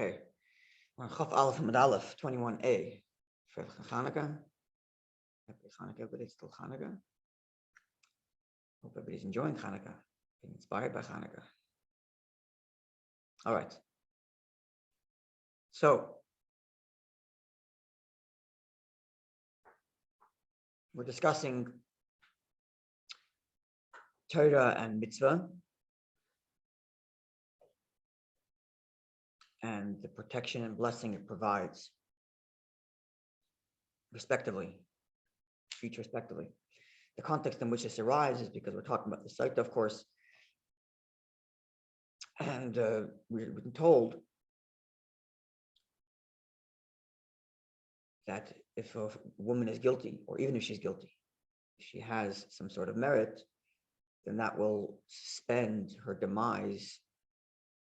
Okay. We're on Chaf Aleph Amud Aleph 21a for Hanukkah. Happy Hanukkah, but it's still Hanukkah. Hope everybody's enjoying Hanukkah, being inspired by Hanukkah. All right. So we're discussing Torah and mitzvah and the protection and blessing it provides, respectively, each respectively. The context in which this arises is because we're talking about the Sotah, of course, and we've been told that if a woman is guilty, or even if she's guilty, if she has some sort of merit, then that will suspend her demise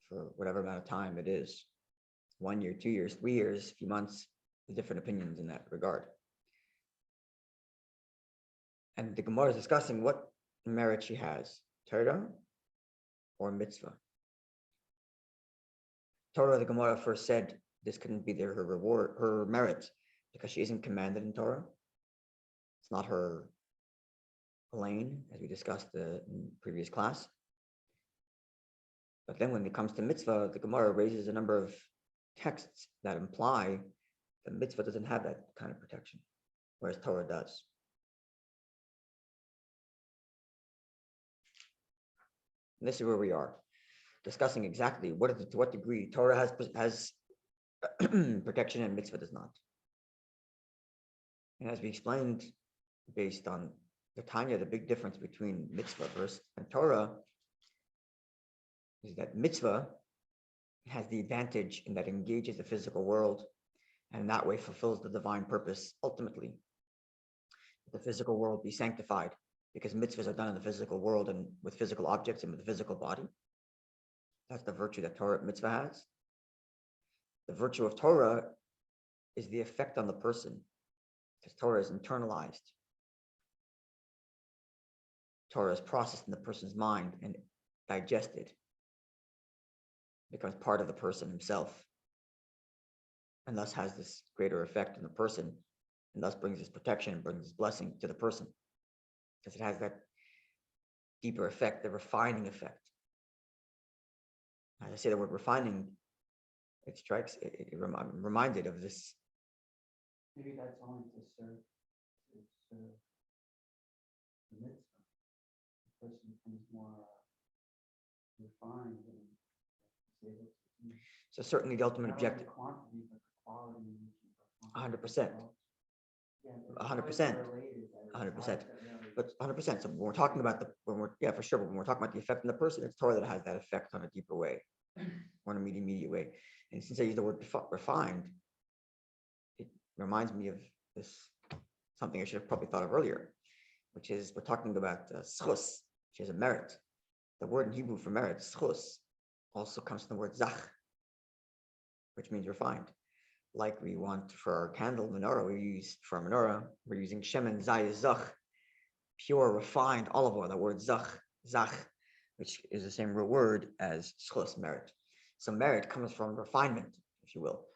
for whatever amount of time it is. 1 year, 2 years, 3 years, a few months, different opinions in that regard. And the Gemara is discussing what merit she has, Torah or mitzvah. Torah, the Gemara first said this couldn't be her reward, her merit, because she isn't commanded in Torah. It's not her lane, as we discussed in previous class. But then when it comes to mitzvah, the Gemara raises a number of texts that imply that mitzvah doesn't have that kind of protection, whereas Torah does. And this is where we are, discussing exactly to what degree Torah has protection and mitzvah does not. And as we explained, based on the Tanya, the big difference between mitzvah and Torah is that mitzvah has the advantage in that it engages the physical world and in that way fulfills the divine purpose ultimately. The physical world be sanctified because mitzvahs are done in the physical world and with physical objects and with the physical body. That's the virtue that Torah mitzvah has. The virtue of Torah is the effect on the person, because Torah is internalized. Torah is processed in the person's mind and digested, becomes part of the person himself, and thus has this greater effect on the person, and thus brings this protection, brings this blessing to the person, because it has that deeper effect, the refining effect. As I say the word refining, I'm reminded of this. Maybe that's only to serve the mitzvah. The person becomes more refined and is able to. So certainly the ultimate objective. The quantity, but the quality. 100%. 100%. 100%. But 100%. So when we're talking about for sure. But when we're talking about the effect on the person, it's Torah that has that effect on a deeper way, or in a immediate way. And since I use the word refined, it reminds me of this, something I should have probably thought of earlier, which is we're talking about schus, which is a merit. The word in Hebrew for merit, schus, also comes from the word zach, which means refined. Like we want for our candle menorah, we're using shemen zayis zach, pure refined olive oil. The word zach, which is the same root word as schus, merit. So merit comes from refinement, if you will.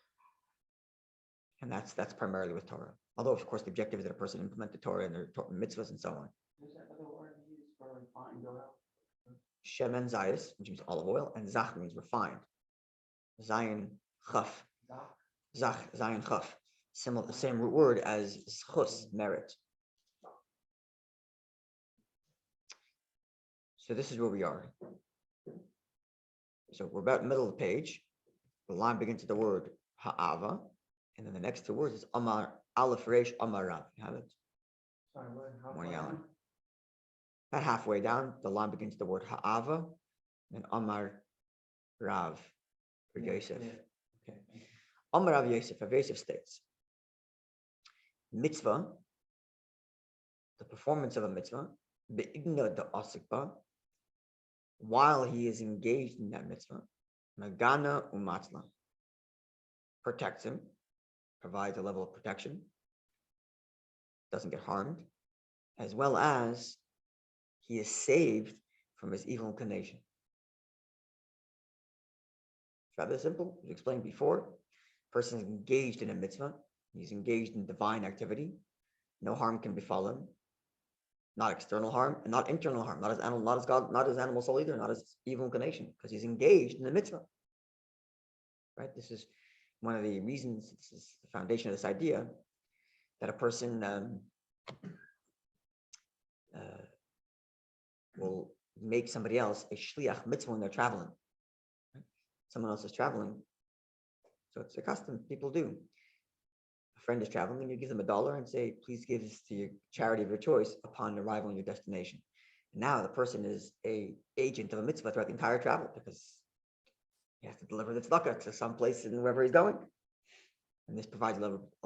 And that's primarily with Torah. Although, of course, the objective is that a person implement the Torah and their mitzvahs and so on. There's that other word used for refined oil. Shemen zayis, which means olive oil, and zach means refined. Zayin chaf. Zach, zayin chaf. Similar, the same root word as schus, merit. So this is where we are. So we're about middle of the page. The line begins with the word ha'ava, and then the next two words is amar, aleph resh amar rav. You have it? Sorry, what? Morning, Alan. About halfway down, the line begins with the word ha'ava, and amar rav for Yosef. Yeah. Okay. Amar rav Yosef states, mitzvah, the performance of a mitzvah, be'igna da asikba, while he is engaged in that mitzvah, magana umatzla, protects him, provides a level of protection, doesn't get harmed, as well as he is saved from his evil inclination. rather simple. We explained before. Person is engaged in a mitzvah. He's engaged in divine activity. No harm can befall him. Not external harm and not internal harm. Not as God, not as animal soul either, not as evil inclination, because he's engaged in the mitzvah. Right? This is one of the reasons. This is the foundation of this idea that a person will make somebody else a shliach mitzvah when they're traveling. Right? Someone else is traveling, so it's a custom people do. A friend is traveling, and you give them $1 and say, "Please give this to your charity of your choice upon arrival in your destination." And now the person is a agent of a mitzvah throughout the entire travel because he has to deliver the tzedakah to some place in wherever he's going. And this provides a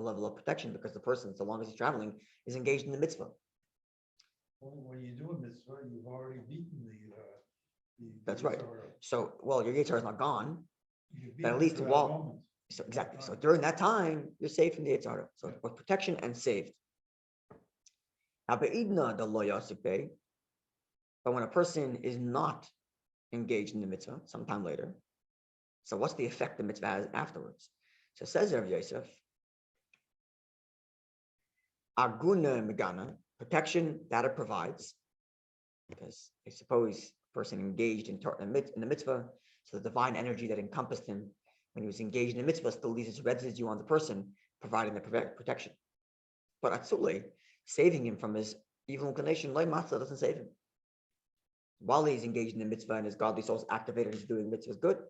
level of protection because the person, so long as he's traveling, is engaged in the mitzvah. Well, when you do a mitzvah, you've already beaten the That's right. Yetzer HaRah. So, well, your Yetzer HaRah is not gone, You've but at beaten least it for that while, moment. so exactly. So during that time, you're saved from the Yetzer HaRah. So both protection and saved. Now, but when a person is not engaged in the mitzvah sometime later, so what's the effect the mitzvah has afterwards? So it says Rav Yosef, Aguna Megana, protection that it provides, because I suppose a person engaged in the mitzvah, so the divine energy that encompassed him when he was engaged in the mitzvah still leaves its residue on the person, providing the protection. But Atzule, saving him from his evil inclination, like Matzah doesn't save him. While he's engaged in the mitzvah and his godly soul is activated, he's doing mitzvahs good.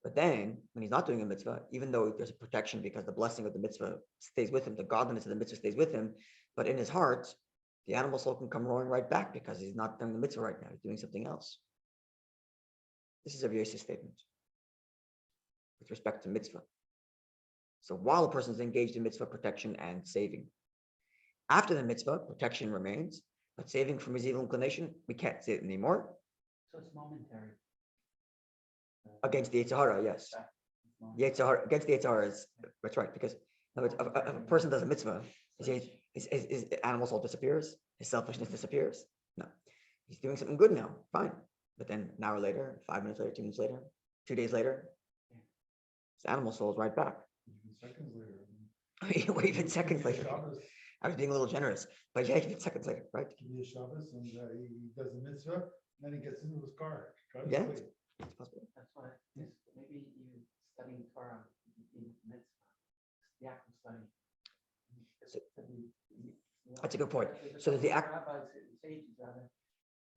But then, when he's not doing a mitzvah, even though there's a protection because the blessing of the mitzvah stays with him, the godliness of the mitzvah stays with him, but in his heart, the animal soul can come roaring right back because he's not doing the mitzvah right now. He's doing something else. This is a Yosef's statement with respect to mitzvah. So while a person is engaged in mitzvah, protection and saving. After the mitzvah, protection remains, but saving from his evil inclination, we can't say it anymore. So it's momentary. Against the Yetzer HaRah, yes. Against the Yetzer HaRah is, that's right, because if a person does a mitzvah, his animal soul disappears, his selfishness disappears. No, he's doing something good now, fine. But then an hour later, 5 minutes later, 2 minutes later, 2 days later, his animal soul is right back. Even seconds later. Or even seconds later. I was being a little generous, but yeah, even seconds later, right? Give me a Shabbos and he does the mitzvah, then he gets into his car. Yeah, it's possible. That's why maybe you studying Torah in mitzvah, the act of studying. That's a good point. So the act. Rabbis and sages rather,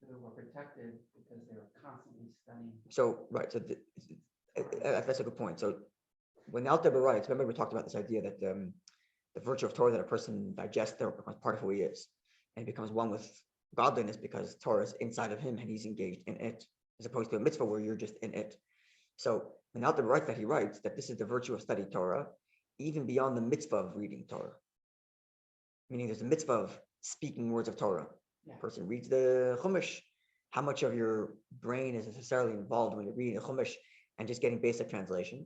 who were protected because they were constantly studying. So right, so that's a good point. So when the Alter Rebbe writes, remember we talked about this idea that the virtue of Torah that a person digests there becomes part of who he is, and becomes one with godliness because Torah is inside of him and he's engaged in it, as opposed to a mitzvah where you're just in it. So when the Alter Rebbe writes that, he writes that this is the virtue of studying Torah, even beyond the mitzvah of reading Torah. Meaning there's a mitzvah of speaking words of Torah. Yeah. A person reads the Chumash. How much of your brain is necessarily involved when you're reading the Chumash and just getting basic translation?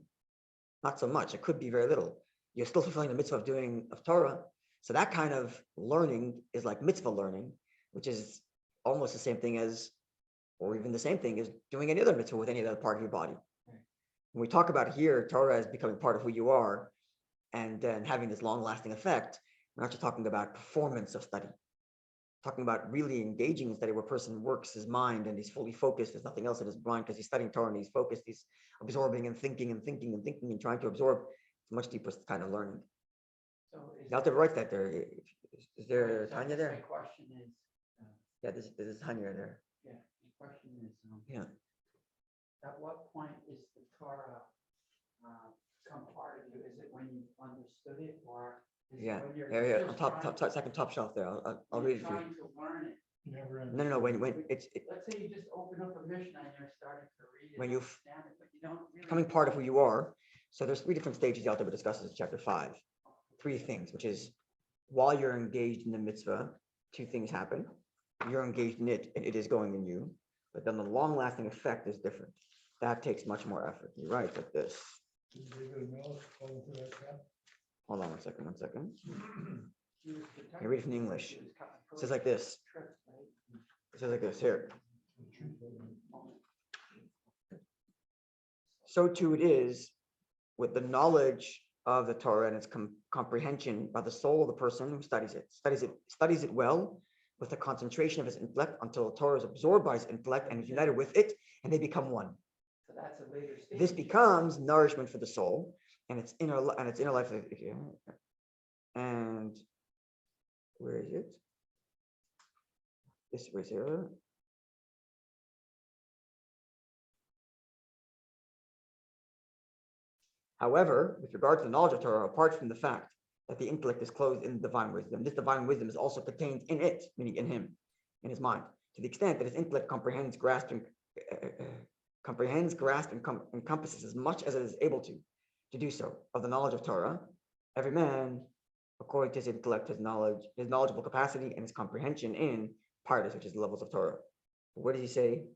Not so much. It could be very little. You're still fulfilling the mitzvah of Torah. So that kind of learning is like mitzvah learning, which is almost the same thing as, or even the same thing as doing any other mitzvah with any other part of your body. Right. When we talk about here, Torah as becoming part of who you are and then having this long-lasting effect, we're not just talking about performance of study. We're talking about really engaging in study where a person works his mind and he's fully focused. There's nothing else in his mind because he's studying Torah and he's focused. He's absorbing and thinking and thinking and thinking and trying to absorb. It's a much deeper kind of learning. So The Alter writes that there. Is there so Tanya there? My question is. Yeah, this is Tanya there. Yeah, the question is. Yeah. At what point is the Torah become part of you? Is it when you understood it, or is Yeah, it when you're yeah, just on top, second top shelf there. I'll read it for you. trying to learn it? Never No. When Let's say you just open up a Mishnah and you're starting to read it, When you understand it, but you don't really becoming part of who you are. So there's 3 different stages the Alter Rebbe discusses in chapter 5. 3 things, which is while you're engaged in the mitzvah, 2 things happen. You're engaged in it, and it is going in you. But then the long-lasting effect is different. That takes much more effort. He writes like this. Hold on one second. I read it from English. It says like this. It says like this here. so too it is with the knowledge of the Torah and its comprehension by the soul of the person who studies it well with the concentration of his intellect until the Torah is absorbed by his intellect and is united with it, and they become one. So that's a later stage. This becomes nourishment for the soul and its inner life. And where is it? This was here. However, with regard to the knowledge of Torah, apart from the fact that the intellect is clothed in divine wisdom, this divine wisdom is also contained in it, meaning in him, in his mind, to the extent that his intellect comprehends, grasps, and encompasses as much as it is able to do so of the knowledge of Torah. Every man, according to his intellect, his knowledge, his knowledgeable capacity, and his comprehension in partis, which is the levels of Torah. What does he say?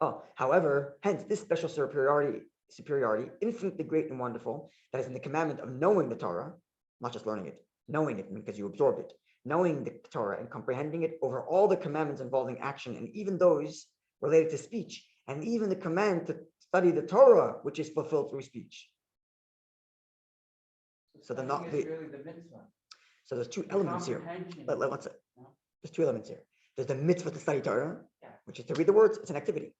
Oh, however, hence this special superiority, infinitely great and wonderful, that is in the commandment of knowing the Torah, not just learning it, knowing it because you absorbed it, knowing the Torah and comprehending it over all the commandments involving action, and even those related to speech, and even the command to study the Torah, which is fulfilled through speech. So really the mitzvah. So there's two elements here. There's two elements here. There's the mitzvah to study Torah, which is to read the words. It's an activity,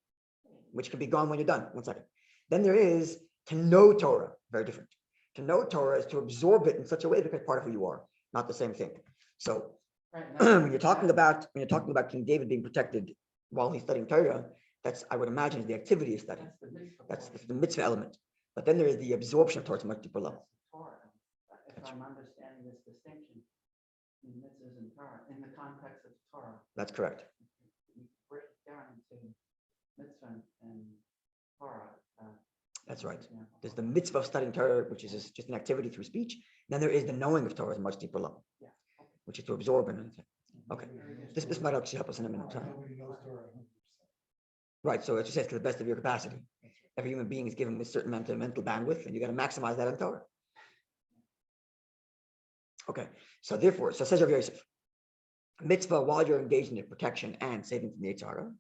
which can be gone when you're done. 1 second. Then there is to know Torah, very different. To know Torah is to absorb it in such a way because part of who you are, not the same thing. So when you're talking about King David being protected while he's studying Torah, that's, I would imagine, is the activity of studying. That's the mitzvah element. But then there is the absorption of Torah to a much deeper level. If I'm understanding this distinction in mitzvahs and Torah, in the context of Torah. That's correct. You break it down into mitzvah and Torah. That's right. There's the mitzvah of studying Torah, which is just an activity through speech. Then there is the knowing of Torah at a much deeper level, which is to absorb it. Okay, this might actually help us in a minute. Huh? Nobody knows Torah 100%. Right. So it just says to the best of your capacity. Every human being is given a certain amount of mental bandwidth, and you got to maximize that in Torah. Okay. So therefore, says Rabbi Yosef, mitzvah while you're engaged in the protection and saving from the Yetzer HaRah,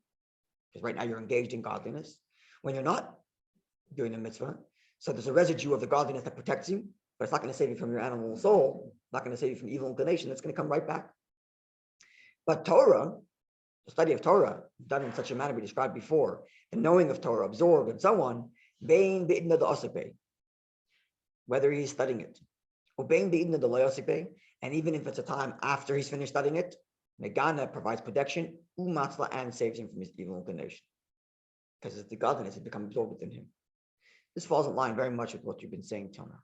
because right now you're engaged in godliness. When you're not doing the mitzvah, so there's a residue of the godliness that protects you, but it's not going to save you from your animal soul, not going to save you from evil inclination. That's going to come right back. But Torah, the study of Torah, done in such a manner we described before, the knowing of Torah, absorbed and so on, whether he's studying it, and even if it's a time after he's finished studying it, Megana provides protection, and saves him from his evil inclination. Because it's the godliness has become absorbed within him. This falls in line very much with what you've been saying till now.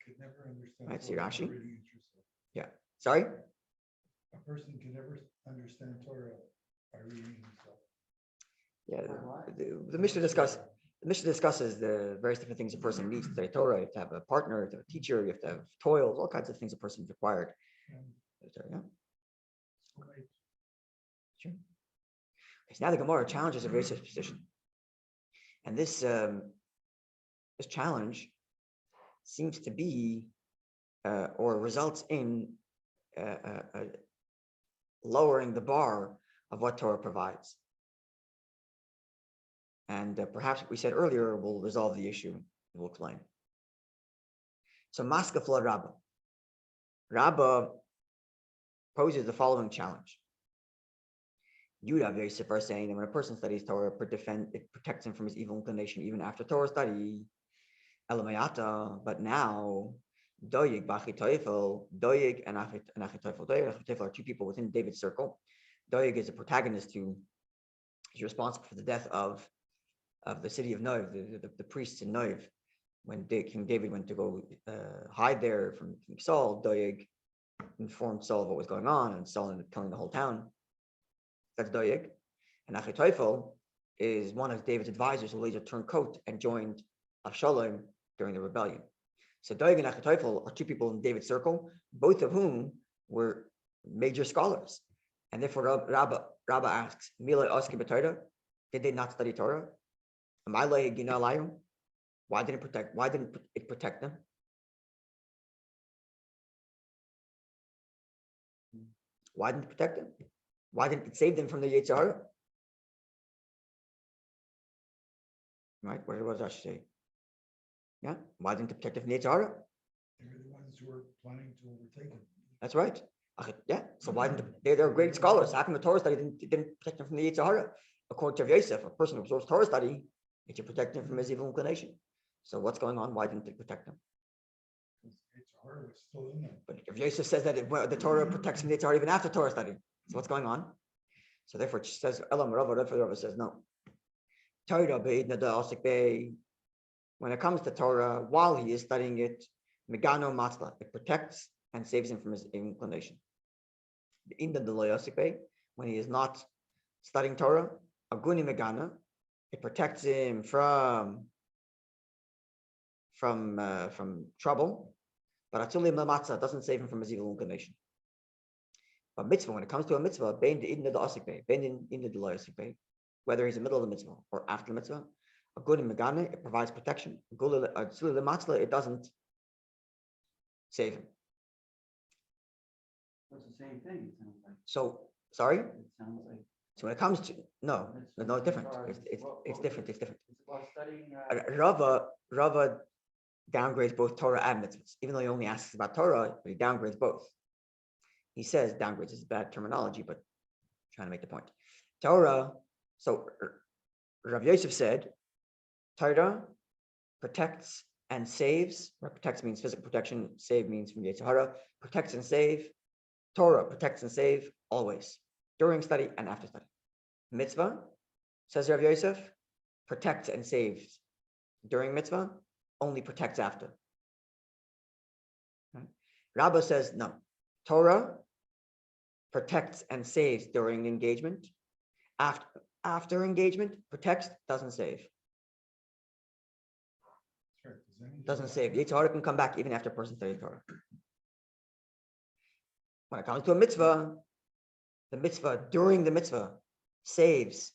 Could never understand. Right, see Torah Rashi? by reading it yourself. Yeah. Sorry? A person can never understand Torah by reading it himself. Yeah, the Mishnah discusses the various different things a person needs to study Torah. You have to have a partner, you have to have a teacher, you have to have toils, all kinds of things a person is required. Yeah. Right. Sure. Okay, so now the Gemara challenges a racist position. And this challenge seems to be or results in lowering the bar of what Torah provides. And perhaps what we said earlier will resolve the issue. We'll explain. So Maskafla Rabba. Rabba poses the following challenge. Yudah very Yosef saying that when a person studies Torah, it protects him from his evil inclination even after Torah study. Elamayata, but now Doyeg, Bachitoifel, Doyeg and Achitoifel. Doyeg and Achitoifel are two people within David's circle. Doyeg is a protagonist who is responsible for the death of the city of Nov, the priests in Nov. When King David went to go hide there from King Saul, Doyeg informed Saul of what was going on, and Saul ended up killing the whole town. That's Doyeg. And Achitoifel is one of David's advisors who later turned coat and joined Avshalom during the rebellion. So Doeg and Achitoifel are two people in David's circle, both of whom were major scholars. And therefore Rabba asks, Mila Oski B'Torah, did they not study Torah? Why didn't it protect them? Why didn't it protect them? Why didn't it save them from the Yetzer HaRah? right? What does Rashi say? Yeah, why didn't it protect him from the Yetzer HaRah? They were the ones who were planning to overtake him. That's right. Yeah, so why didn't they're great scholars? How come the Torah study didn't protect him from the Yetzer HaRah? According to Rav Yosef, a person who absorbs Torah study, it should protect him from his evil inclination. So what's going on? Why didn't it protect him? Because Yetzer HaRah was still in them. But Rav Yosef says that the Torah protects from the Yetzer HaRah even after Torah study. So what's going on? So therefore, it says Elam Rava says no. Torah be'idna da'asik be. When it comes to Torah, while he is studying it, megano matzla, it protects and saves him from his inclination. Inda deloyasik be, when he is not studying Torah, aguni megana, it protects him from trouble, but atzuli matzah doesn't save him from his evil inclination. But mitzvah, when it comes to a mitzvah, bein inda de'asik be, bein inda deloyasik be, whether he's in the middle of the mitzvah or after the mitzvah, a good in Megane, it provides protection. It doesn't save him. It's the same thing, it sounds like. So, sorry? It sounds like. So when it comes to, no, it's different. It's different. It's about studying. Rava downgrades both Torah and mitzvahs. Even though he only asks about Torah, but he downgrades both. He says downgrades is bad terminology, but I'm trying to make the point. Torah, so Rav Yosef said, Torah protects and saves. Protects means physical protection. Save means from Yetzer HaRah. Protects and save. Torah protects and save always, during study and after study. Mitzvah, says Rav Yosef, protects and saves during mitzvah, only protects after. Right? Rabbi says no. Torah protects and saves during engagement. After engagement, protects, doesn't save. Doesn't save. Yetzer HaRah can come back even after a person studies Torah. When it comes to a mitzvah, the mitzvah during the mitzvah saves.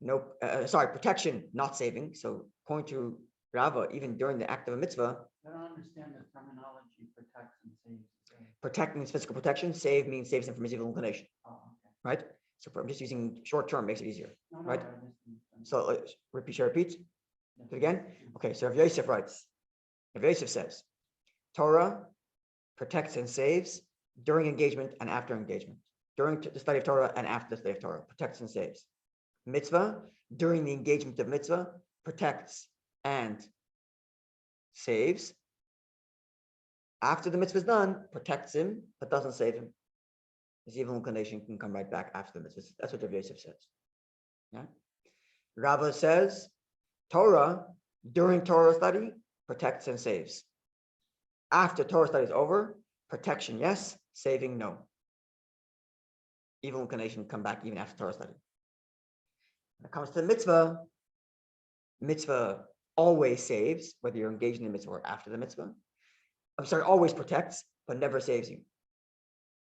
Protection, not saving. So according to Rava, even during the act of a mitzvah, I don't understand the terminology protects and saves. protect means physical protection, save means saves him from his evil inclination. Oh, okay. Right? So I'm just using short term, makes it easier. No, right? I understand. So repeat. Do it again. Okay, so Rav Yosef writes, Rav Yosef says, Torah protects and saves during engagement and after engagement. During the study of Torah and after the study of Torah, protects and saves. Mitzvah, during the engagement of mitzvah, protects and saves. After the mitzvah is done, protects him, but doesn't save him. His evil inclination can come right back after the mitzvah. That's what Rav Yosef says. Yeah. Rava says, Torah, during Torah study, protects and saves. After Torah study is over, protection, yes, saving, no. Evil inclination come back even after Torah study. When it comes to the mitzvah always saves, whether you're engaged in the mitzvah or after the mitzvah. Always protects, but never saves you.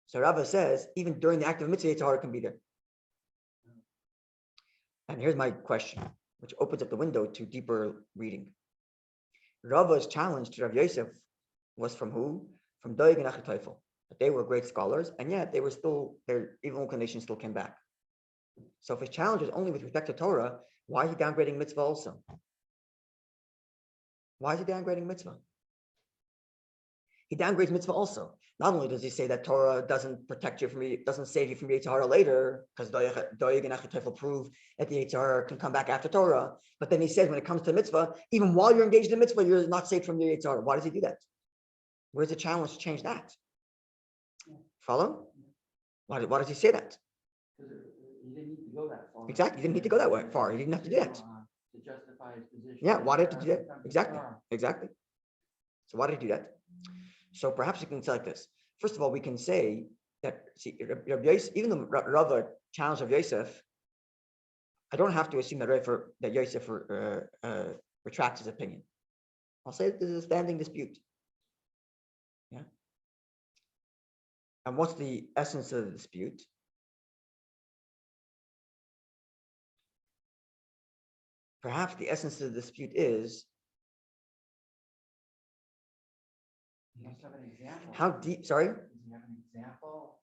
So Rava says, even during the act of mitzvah, Yetzer HaRah can be there. And here's my question, which opens up the window to deeper reading. Rava's challenge to Rav Yosef was from who? From Doeg and Achitophel. They were great scholars, and yet they were still, their evil inclination still came back. So if his challenge is only with respect to Torah, why is he downgrading mitzvah also? Why is he downgrading mitzvah? He downgrades mitzvah also. Not only does he say that Torah doesn't protect you from, doesn't save you from Yetzer HaRah later, because Doeg and Achitophel prove that the Yetzer HaRah can come back after Torah. But then he says when it comes to mitzvah, even while you're engaged in mitzvah, you're not saved from the Yetzer HaRah. Why does he do that? Where's the challenge to change that? Follow? Why does he say that? Because he didn't need to go that far. Exactly. He didn't need to go that far. He didn't have to do that. To justify his position. Yeah. Why did he do that? Exactly. So why did he do that? So perhaps we can say like this. First of all, we can say that Rabbi Yosef, even though Rava challenged Rabbi Yosef, I don't have to assume that Yosef retracts his opinion. I'll say that this is a standing dispute. Yeah. And what's the essence of the dispute? Perhaps the essence of the dispute is how deep. Sorry. Does he have an example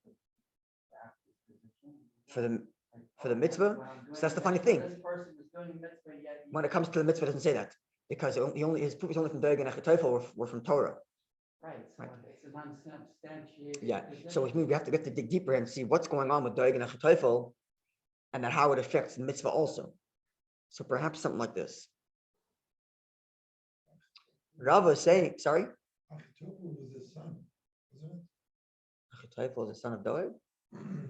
For the mitzvah. So that's the funny thing. This person was doing mitzvah, yet When it comes to the mitzvah, it doesn't say that because his proof is only from Doeg and Achitophel were from Torah. Right, so Right. it's an unsubstantiated. Yeah. position. So which means we have to dig deeper and see what's going on with Doeg and Achitophel, and then how it affects the mitzvah also. So perhaps something like this. Rava is saying, sorry, Achitophel was his son, wasn't Achitophel is the son of Doeg. it?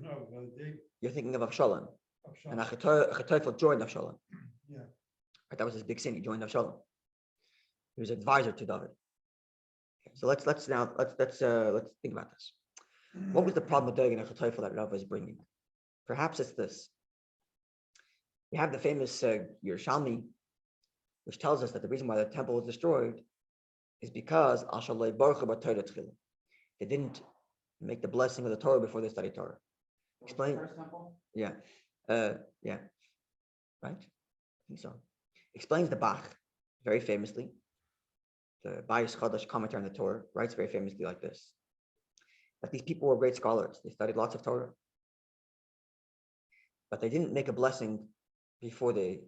No, they, You're thinking of Avshalom, and Absham. Achitophel joined Avshalom. Yeah. Right, that was his big sin. He joined Avshalom. He was an advisor to David. Okay, so let's think about this. What was the problem with Doeg and Achitophel that Rava is bringing? Perhaps it's this. We have the famous Yerushalmi, which tells us that the reason why the temple was destroyed is because they didn't make the blessing of the Torah before they studied Torah. What was the Explain. First temple? Yeah. Yeah. Right? I think so. Explains the Bach very famously. The Bayis Chodesh commentary on the Torah writes very famously like this. That these people were great scholars. They studied lots of Torah. But they didn't make a blessing before they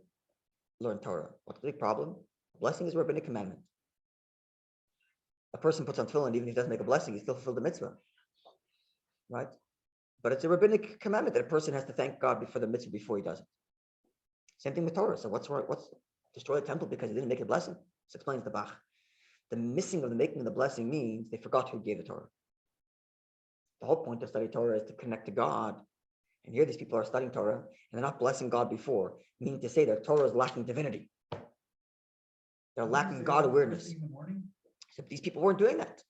learned Torah. What's the big problem? A blessing is a rabbinic commandment. A person puts on tefillin, even if he doesn't make a blessing, he still fulfilled the mitzvah. Right? But it's a rabbinic commandment that a person has to thank God for the mitzvah before he does it. Same thing with Torah. So what's destroy the temple because he didn't make a blessing? This explains the Bach. The missing of the making of the blessing means they forgot who gave the Torah. The whole point of studying Torah is to connect to God. And here these people are studying Torah and they're not blessing God before, meaning to say that Torah is lacking divinity. They're lacking God awareness. In the morning? So these people weren't doing that.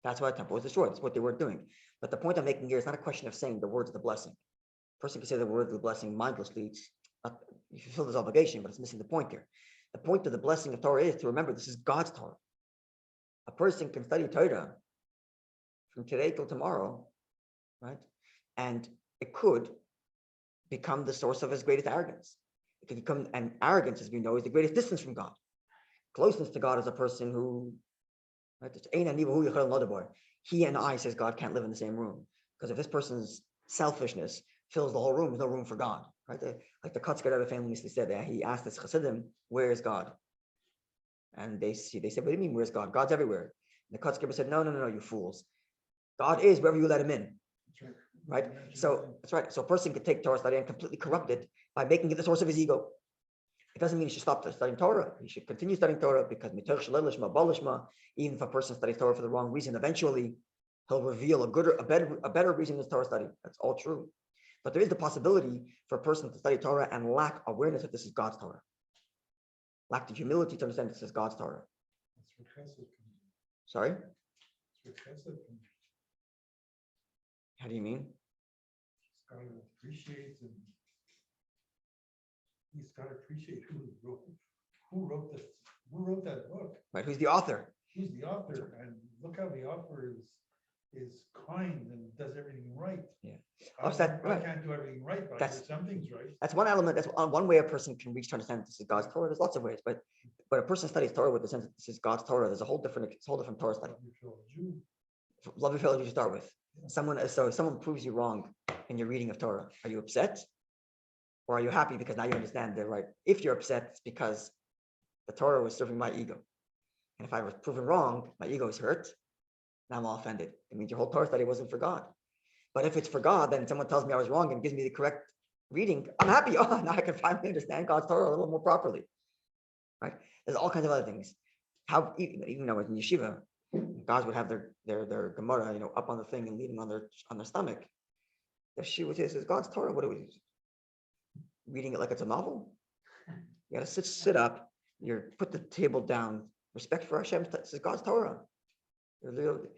That's why the temple was destroyed. That's what they weren't doing. But the point I'm making here is not a question of saying the words of the blessing. A person can say the words of the blessing mindlessly. It's not, you fulfill this obligation, but it's missing the point here. The point of the blessing of Torah is to remember this is God's Torah. A person can study Torah from today till tomorrow, right? And it could become the source of his greatest arrogance. It could become, and arrogance, as we know, is the greatest distance from God. Closeness to God is a person who, right? He and I, says God, can't live in the same room. Because if this person's selfishness fills the whole room, there's no room for God, right? Like the Kotzker Rebbe famously said that he asked his Chassidim, where is God? And they said, what do you mean, where's God? God's everywhere. And the Kotzker Rebbe said, no, you fools. God is wherever you let him in. Right? So that's right. So a person can take Torah study and completely corrupt it by making it the source of his ego. It doesn't mean he should stop studying Torah. He should continue studying Torah because even if a person studies Torah for the wrong reason, eventually he'll reveal a better reason than Torah study. That's all true. But there is the possibility for a person to study Torah and lack awareness that this is God's Torah. Lack the humility to understand this is God's Torah. Sorry? How do you mean? He's got to appreciate who wrote that book. Right, who's the author? Who's the author? And look how the author is kind and does everything right. Yeah. I can't do everything right, but I do some things right. That's one element. That's one way a person can reach to understand this is God's Torah. There's lots of ways, but a person studies Torah with the sense that this is God's Torah. There's a whole different Torah study. Love your fellow Jew to start with. So if someone proves you wrong in your reading of Torah, are you upset? Or are you happy because now you understand they're right? If you're upset, it's because the Torah was serving my ego. And if I was proven wrong, my ego is hurt. Now I'm all offended. It means your whole Torah study wasn't for God. But if it's for God, then someone tells me I was wrong and gives me the correct reading, I'm happy. Oh, now I can finally understand God's Torah a little more properly. Right? There's all kinds of other things. How even though in yeshiva, guys would have their Gemara, up on the thing and leaning on their stomach. If she would say, this is God's Torah, what are we reading it like it's a novel? You gotta sit up, put the table down, respect for Hashem, this is God's Torah. You're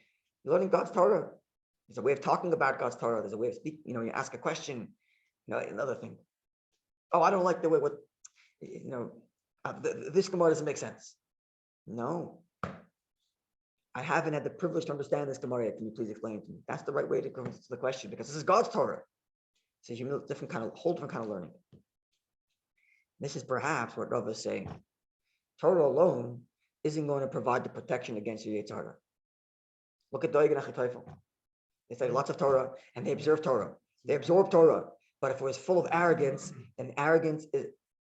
learning God's Torah. There's a way of talking about God's Torah, there's a way of speaking, you ask a question, another thing. Oh, I don't like the way this Gemara doesn't make sense. No. I haven't had the privilege to understand this Gemara yet. Can you please explain it to me? That's the right way to go to the question because this is God's Torah. It's a whole different kind of learning. This is perhaps what Rabbi is saying. Torah alone isn't going to provide the protection against your Yetzer HaRah. Look at Doeg and Achitophel. They study lots of Torah and they observe Torah. They absorb Torah. But if it was full of arrogance, then arrogance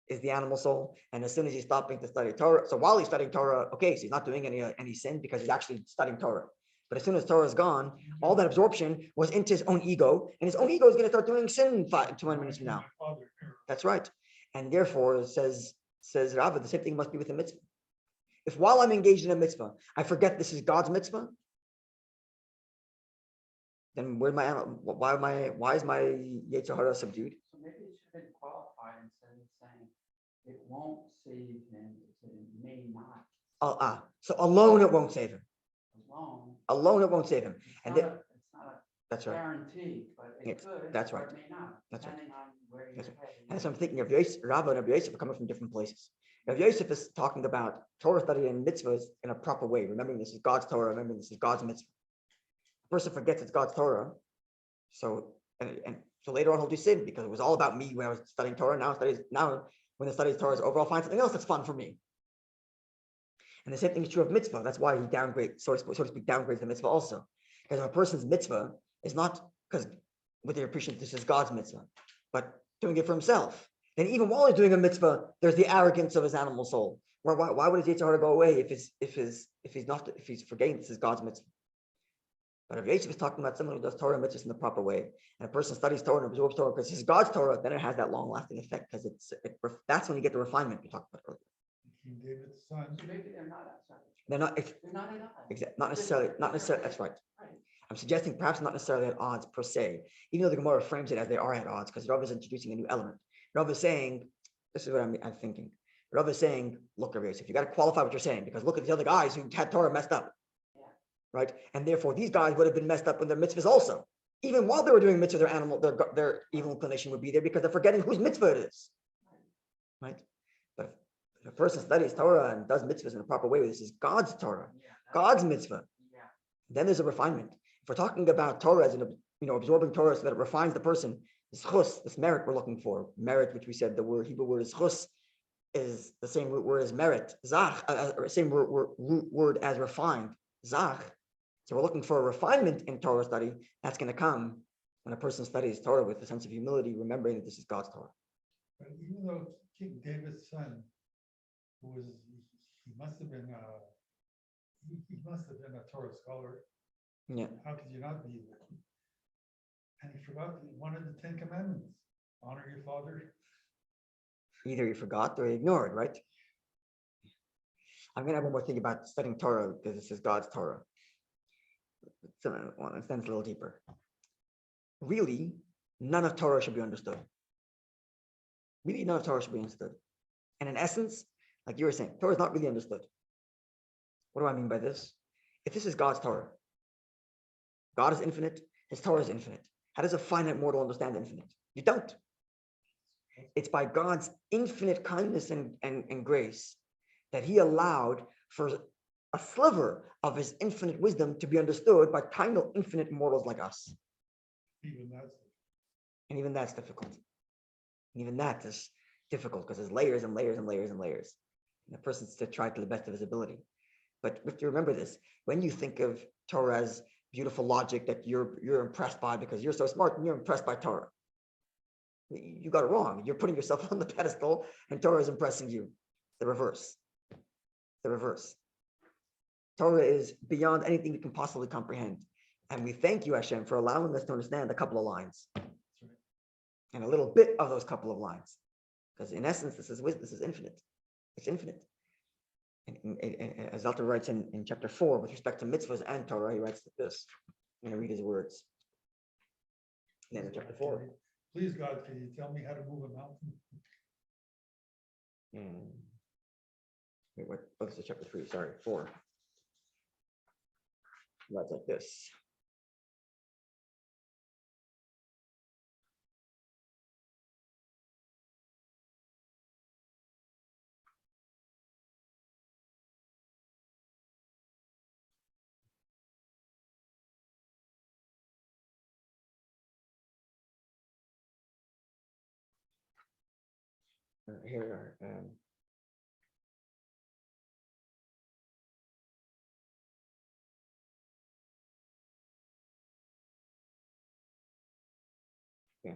is the animal soul. And as soon as he's stopping to study Torah, so while he's studying Torah, okay, so he's not doing any sin because he's actually studying Torah. But as soon as Torah is gone, all that absorption was into his own ego, and his own ego is going to start doing sin 20 minutes from now. That's right. And therefore, says Rabbi, the same thing must be with the mitzvah. If while I'm engaged in a mitzvah, I forget this is God's mitzvah, then why is my Yetzer HaRah subdued? So maybe it should have been qualified instead of saying it won't save him, it may not. So alone it won't save him. Alone It won't save him. It's not a That's right. guarantee, but it could. That's right. Or it may not, That's right. depending on where you're heading. And so I'm thinking of Rabbi and Rabbi Yosef are coming from different places. Rabbi Yosef is talking about Torah study and mitzvahs in a proper way, remembering this is God's Torah, remembering this is God's mitzvah. The person forgets it's God's Torah, so so later on he'll do sin because it was all about me when I was studying Torah. Now when the study of Torah is over, I'll find something else that's fun for me. And the same thing is true of mitzvah. That's why he downgrades, so to speak, downgrades the mitzvah also. Because if a person's mitzvah is not because with the appreciation this is God's mitzvah, but doing it for himself, then even while he's doing a mitzvah, there's the arrogance of his animal soul. Why would his Yetzer HaRah go away if he's forgetting this is God's mitzvah? But if Yosef is talking about someone who does Torah and mitzvahs in the proper way, and a person studies Torah and absorbs Torah because it's God's Torah, then it has that long-lasting effect because that's when you get the refinement we talked about earlier. David's son. Maybe they're not outside. They're not at odds. exactly not necessarily. That's right. I'm suggesting perhaps not necessarily at odds per se, even though the Gemara frames it as they are at odds because Rav is introducing a new element. Rav is saying, this is what I'm thinking. Rav is saying, look, Rabbi Yosef, you got to qualify what you're saying because look at the other guys who had Torah messed up. Right? And therefore, these guys would have been messed up in their mitzvahs also. Even while they were doing mitzvah, their evil inclination would be there because they're forgetting whose mitzvah it is. Right? But if a person studies Torah and does mitzvahs in a proper way, this is God's Torah, God's mitzvah. Then there's a refinement. If we're talking about Torah as absorbing Torah so that it refines the person, this chus, this merit we're looking for, merit, which we said the Hebrew word is chus, is the same root word as merit, zach, same root word as refined, zach. So we're looking for a refinement in Torah study. That's going to come when a person studies Torah with a sense of humility, remembering that this is God's Torah. But even though King David's son, he must have been a Torah scholar. Yeah. How could you not be? And he forgot one of the 10 commandments: honor your father. Either he forgot or he ignored, right? I'm going to have one more thing about studying Torah because this is God's Torah. So I want to extend a little deeper. Really, none of Torah should be understood. Really, none of Torah should be understood. And in essence, like you were saying, Torah is not really understood. What do I mean by this? If this is God's Torah, God is infinite, his Torah is infinite. How does a finite mortal understand infinite? You don't. It's by God's infinite kindness and grace that he allowed for a sliver of his infinite wisdom to be understood by tiny infinite mortals like us. And even that's difficult. And even that is difficult because there's layers and layers and layers and layers. And the person's to try to the best of his ability. But if you remember this, when you think of Torah as beautiful logic that you're impressed by because you're so smart and you're impressed by Torah, you got it wrong. You're putting yourself on the pedestal and Torah is impressing you. The reverse. The reverse. Torah is beyond anything we can possibly comprehend. And we thank you, Hashem, for allowing us to understand a couple of lines. And a little bit of those couple of lines. Because in essence, this is infinite. It's infinite. And as Alter writes in chapter 4, with respect to mitzvahs and Torah, he writes this. I'm going to read his words. And then in chapter 4. Please, God, can you tell me how to move a mountain? Wait, what? Oh, this is chapter 3, sorry, 4. Writes like this. Here, yeah.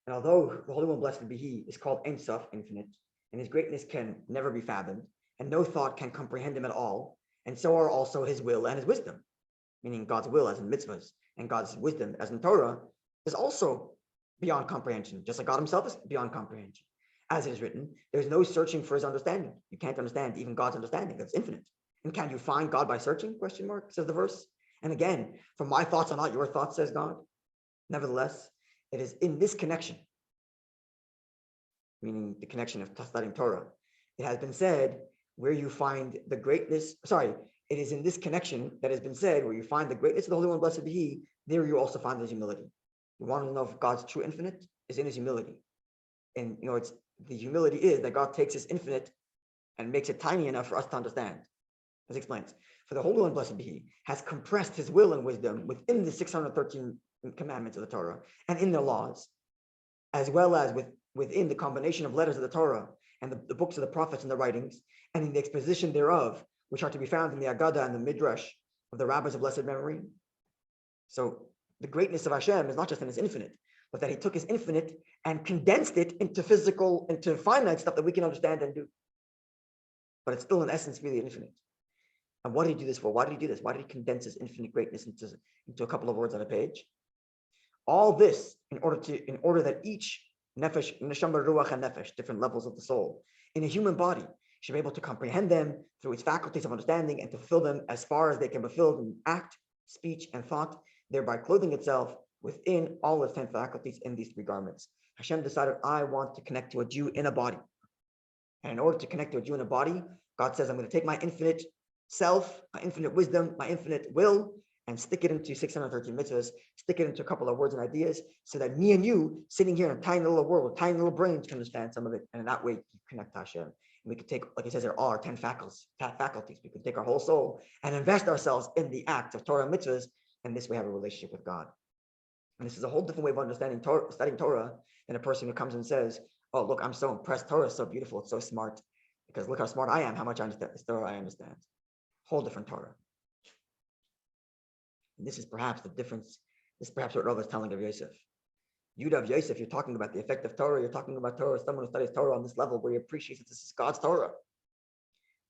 And although the Holy One, blessed be He, is called Ein Sof, infinite, and His greatness can never be fathomed, and no thought can comprehend Him at all, and so are also His will and His wisdom, meaning God's will as in mitzvahs, and God's wisdom as in Torah, is also beyond comprehension, just like God Himself is beyond comprehension. As it is written, there's no searching for His understanding. You can't understand even God's understanding. That's infinite. And can you find God by searching? Question mark, says the verse. And again, for my thoughts are not your thoughts, says God. Nevertheless, it is in this connection, meaning the connection of studying Torah, it has been said where you find the greatness, it is in this connection that has been said where you find the greatness of the Holy One, blessed be He, there you also find His humility. You want to know if God's true infinite is in His humility. And it's the humility is that God takes His infinite and makes it tiny enough for us to understand. As explains, for the Holy One, blessed be He, has compressed His will and wisdom within the 613 commandments of the Torah and in their laws, as well as within the combination of letters of the Torah and the books of the prophets and the writings, and in the exposition thereof, which are to be found in the Agada and the Midrash of the rabbis of blessed memory. So the greatness of Hashem is not just in His infinite, but that He took His infinite and condensed it into finite stuff that we can understand and do. But it's still in essence really infinite. And what did He do this for? Why did He do this? Why did He condense His infinite greatness into a couple of words on a page? All this in order that each nefesh, neshama, ruach, and nefesh, different levels of the soul in a human body, should be able to comprehend them through its faculties of understanding and to fulfill them as far as they can be filled in act, speech, and thought, thereby clothing itself within all its 10 faculties in these 3 garments. Hashem decided, I want to connect to a Jew in a body. And in order to connect to a Jew in a body, God says, I'm going to take my infinite self, my infinite wisdom, my infinite will, and stick it into 613 mitzvahs, stick it into a couple of words and ideas, so that me and you, sitting here in a tiny little world, tiny little brains, can understand some of it. And in that way, you connect to Hashem. And we could take, like it says, there are 10 faculties. We could take our whole soul and invest ourselves in the act of Torah and mitzvahs, and this way have a relationship with God. And this is a whole different way of understanding Torah, studying Torah, than a person who comes and says, oh, look, I'm so impressed. Torah is so beautiful. It's so smart. Because look how smart I am, how much I understand this Torah I understand. Whole different Torah. And this is perhaps the difference. This is perhaps what Rabbi is telling of Yosef. Yudav Yosef, you're talking about the effect of Torah. You're talking about Torah. Someone who studies Torah on this level where he appreciates that this is God's Torah.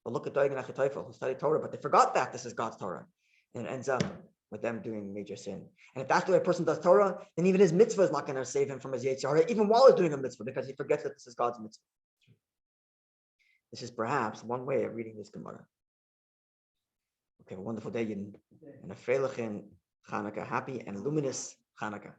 But look at Doeg and Achitophel who studied Torah, but they forgot that this is God's Torah. And it ends up with them doing major sin. And if that's the way a person does Torah, then even his mitzvah is not going to save him from his Yetzer HaRah, even while he's doing a mitzvah, because he forgets that this is God's mitzvah. This is perhaps one way of reading this Gemara. Okay, have a wonderful day, and a freilichen Chanukah, happy and luminous Chanukah.